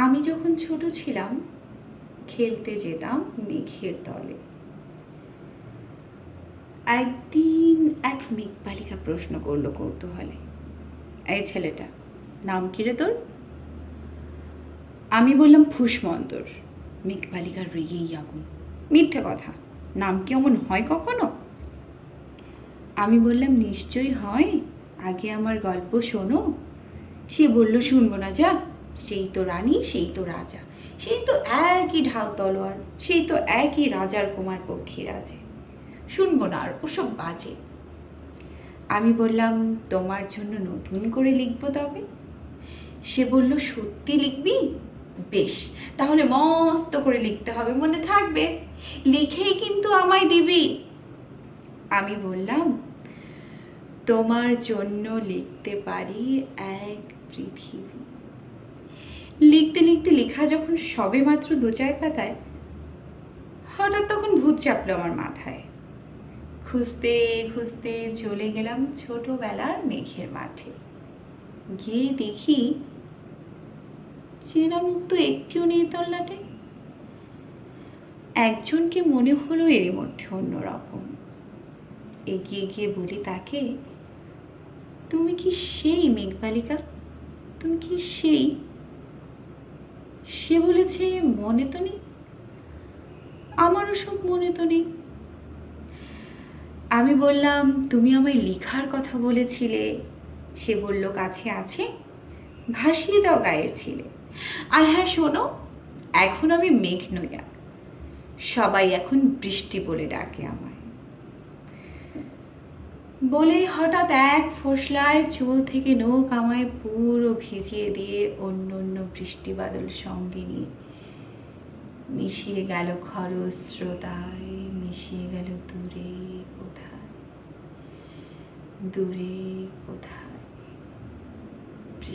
আমি যখন ছোট ছিলাম খেলতে যেতাম মেঘের দলে। একদিন এক মেঘ বালিকা প্রশ্ন করলো কৌতূহলে, এই ছেলেটা নাম কি রে তোর? আমি বললাম ফুসমন্তর। মেঘ বালিকার রেগেই আগুন, মিথ্যে কথা, নাম কি অমন হয় কখনো? আমি বললাম নিশ্চয়ই হয়, আগে আমার গল্প শোনো। সে বলল শুনবো না, যা, সেই তো রানী, সেই তো রাজা, সেই তো একই ঢাল তলোয়ার, সেই তো একই রাজার কুমার পক্ষী রাজে, শুনবো না আর, ওসব বাজে। আমি বললাম তোমার জন্য নতুন করে লিখবো তবে। সে বলল সত্যি লিখবি? বেশ, তাহলে মস্ত করে লিখতে হবে, মনে থাকবে, লিখেই কিন্তু আমায় দিবি। আমি বললাম তোমার জন্য লিখতে পারি এক পৃথিবী। লিখতে লিখতে লেখা যখন সবে মাত্র 2-4 পাতায়, হঠাৎ তখন ভূত চাপলো আমার মাথায়। খুঁজতে খুঁজতে চলে গেলাম ছোটবেলার মেঘের মাঠে। গিয়ে দেখি চেনা মুখ তো একটিও নেই তল্লাটে। একজনকে মনে হলো এরই মধ্যে অন্যরকম। এগিয়ে গিয়ে বলি তাকে, তুমি কি সেই মেঘবালিকা? তুমি কি সেই? সে বলেছে মনে তো নেই। আমারও সব মনে তো নেই। আমি বললাম তুমি আমায় লেখার কথা বলেছিলে। সে বলল কাছে আছে, ভাসিয়ে দাও গায়ের ছিলে। আর হ্যাঁ শোনো, এখন আমি মেঘ নই আর, সবাই এখন বৃষ্টি বলে ডাকে আমায়। বলেই হঠাৎ এক ফোসলায় চুল থেকে নখ আমায় পুরো ভিজিয়ে দিয়ে অন্য অন্য বৃষ্টি বাদল সঙ্গে নিয়ে মিশিয়ে গেল খরস্রোতায়, মিশিয়ে গেল দূরে কোথায়, দূরে কোথায়। বৃষ্টি